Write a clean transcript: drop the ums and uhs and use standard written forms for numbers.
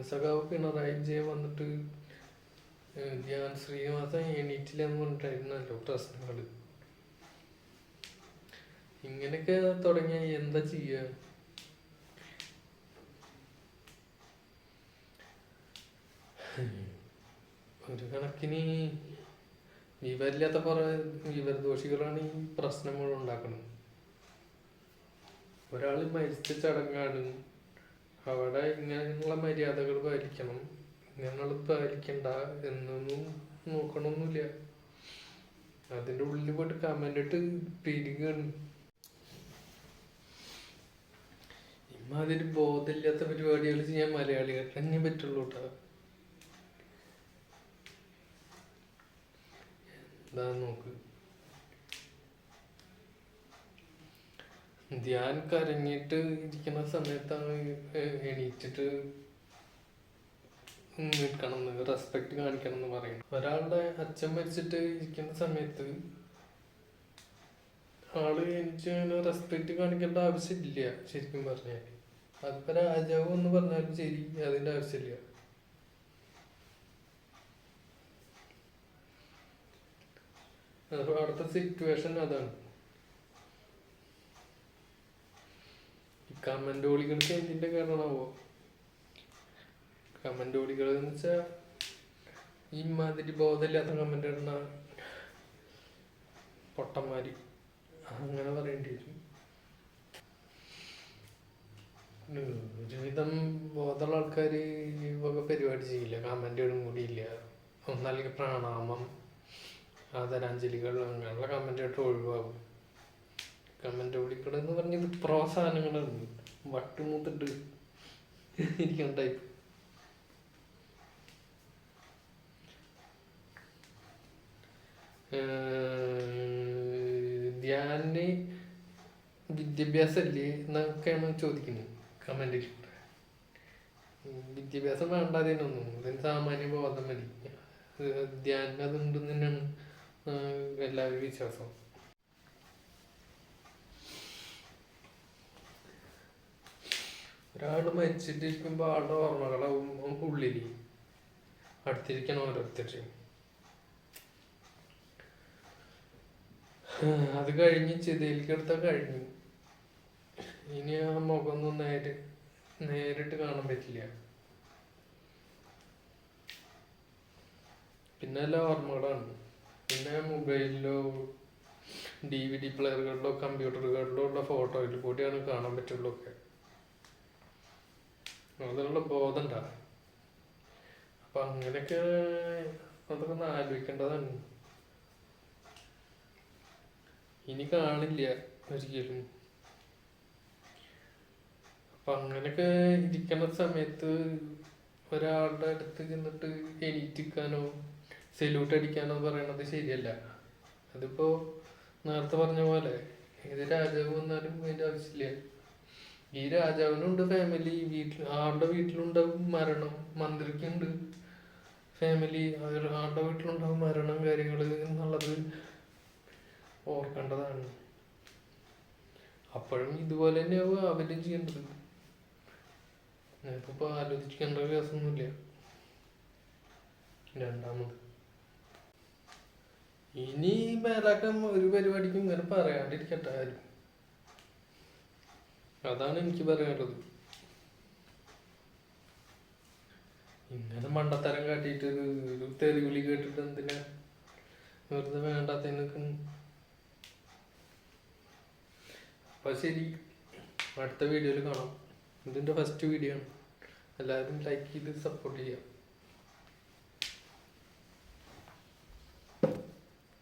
സഖാവ് പിണറായി വിജയൻ വന്നിട്ട് ധ്യാൻ ശ്രീനിവാസൻ എണീറ്റില്ലെന്ന് പറഞ്ഞിട്ടായിരുന്നല്ലോ പ്രശ്നങ്ങൾ. ഇങ്ങനെയൊക്കെ തുടങ്ങിയ എന്താ ചെയ്യുക? ഒരു കണക്കിന് വിവരമില്ലാത്ത കുറെ വിവരദോഷികളാണ് ഈ പ്രശ്നങ്ങൾ ഉണ്ടാക്കുന്നത്. ഒരാൾ മരിച്ച ചടങ്ങാണ്, അവിടെ ഇങ്ങനെയുള്ള മര്യാദകൾ പാലിക്കണം, ഇങ്ങനെയുള്ളത് പാലിക്കണ്ട എന്നൊന്നും നോക്കണമൊന്നുമില്ല. അതിൻ്റെ ഉള്ളിൽ പോയിട്ട് കമന്റ് ഇട്ട് പിരികാണ്. ഇമാതിരി ബോധമില്ലാത്ത പരിപാടികൾ ചെയ്യാൻ മലയാളികൾ തന്നെ പറ്റുള്ളൂ കേട്ടോ. എന്താ നോക്ക്, ധ്യാൻ കരഞ്ഞിട്ട് ഇരിക്കുന്ന സമയത്താണ് എണീറ്റിട്ട് നിൽക്കണം എന്ന്, റെസ്പെക്ട് കാണിക്കണം എന്ന് പറയുന്നത്. ഒരാളുടെ അച്ഛൻ മരിച്ചിട്ട് ഇരിക്കുന്ന സമയത്ത് ആള് എനിക്ക് റെസ്പെക്ട് കാണിക്കേണ്ട ആവശ്യമില്ല. ശരിക്കും പറഞ്ഞാൽ അതിപ്പോ രാജാവ് എന്ന് പറഞ്ഞാലും ശരി, അതിന്റെ ആവശ്യമില്ല. അവിടുത്തെ സിറ്റുവേഷൻ അതാണ്. കമന്റ് ഓളികൾക്ക് എന്തിന്റെ കാരണമാവോ? കമന്റ് ഓളികൾ എന്ന് വെച്ചാ ഈ മാതിരി ബോധമില്ലാത്ത കമന്റ് ഇടുന്ന പൊട്ടന്മാര്, അങ്ങനെ പറയേണ്ടി വരും. ഒരുവിധം ബോധമുള്ള ആൾക്കാര് ഈ വക പരിപാടി ചെയ്യില്ല, കമന്റ് ഇടും കൂടിയില്ല. ഒന്നല്ലെങ്കിൽ പ്രണാമം, ആദരാഞ്ജലികൾ, അങ്ങനെയുള്ള കമന്റ് ഇട്ട് ഒഴിവാകും. കമന്റ് ഓളികളെന്ന് പറഞ്ഞത് പ്രോത്സാഹനങ്ങളാണ്, വട്ടുമൂത്തിട്ട് ഇരിക്കുന്ന ടൈപ്പ്. ധ്യാന് വിദ്യാഭ്യാസം ഇല്ലേ എന്നൊക്കെയാണ് ചോദിക്കുന്നത് കമന്റിൽ. വിദ്യാഭ്യാസം വേണ്ടാതിനൊന്നും, ഇതിന് സാമാന്യ ബോധം മതി. ധ്യാൻ അതുണ്ടെന്ന് തന്നെയാണ് എല്ലാവരും വിശ്വാസം. ഒരാൾ മരിച്ചിട്ടിരിക്കുമ്പോൾ ആളുടെ ഓർമ്മകളാവും ഉള്ളിൽ, അടുത്തിരിക്കണം ഓരോരുത്തരും. അത് കഴിഞ്ഞ് ചിതയിലേക്കെടുത്താൽ കഴിഞ്ഞു. ഇനി ആ മുഖമൊന്നും നേരിട്ട് കാണാൻ പറ്റില്ല. പിന്നെ എല്ലാ ഓർമ്മകളാണ്. പിന്നെ മൊബൈലിലോ DVD പ്ലെയറുകളിലോ കമ്പ്യൂട്ടറുകളിലോ ഉള്ള ഫോട്ടോയിൽ കൂടിയാണ് കാണാൻ പറ്റുള്ളൂ ഒക്കെ. അതിനുള്ള ബോധം ഉണ്ടാകും. അപ്പൊ അങ്ങനെയൊക്കെ അതൊക്കെ ഒന്ന് ആലോചിക്കേണ്ടതാണ്. ഇനി കാണില്ല ഒരിക്കലും. അപ്പൊ അങ്ങനെയൊക്കെ ഇരിക്കുന്ന സമയത്ത് ഒരാളുടെ അടുത്ത് ചെന്നിട്ട് എണീറ്റിക്കാനോ സെല്യൂട്ട് അടിക്കാനോ പറയണത് ശരിയല്ല. അതിപ്പോ നേരത്തെ പറഞ്ഞ പോലെ ഏത് രാജാവ് വന്നാലും അതിന്റെ ആവശ്യമില്ല. ഈ രാജാവിനുണ്ട് ഫാമിലി, ആളുടെ വീട്ടിലുണ്ടാവും മരണം, മന്ത്രിക്കുണ്ട് ഫാമിലി, ആളുടെ വീട്ടിലുണ്ടാവും മരണം, കാര്യങ്ങൾ എന്നുള്ളത് ഓർക്കേണ്ടതാണ്. അപ്പോഴും ഇതുപോലെ തന്നെയാവും അവരും ചെയ്യേണ്ടത്. ഞങ്ങൾക്കിപ്പോ ആലോചിക്കേണ്ട കേസൊന്നുമില്ല. രണ്ടാമത് ഇനി മേലാക്കാൻ ഒരു പരിപാടിക്കും ഇങ്ങനെ പറയാണ്ടിരിക്കട്ടെ ആരും. അതാണ് എനിക്ക് പറയാനുള്ളത്. ഇങ്ങനെ മണ്ടത്തരം കാട്ടിയിട്ട് ഒരു തെറിവിളി കേട്ടിട്ട് എന്തിനാ വെറുതെ വേണ്ടാത്തതിനൊക്കെ. അപ്പൊ ശരി, അടുത്ത വീഡിയോയിൽ കാണാം. ഇതിന്റെ ഫസ്റ്റ് വീഡിയോ ആണ്. എല്ലാവരും ലൈക്ക് ചെയ്ത് സപ്പോർട്ട് ചെയ്യാം.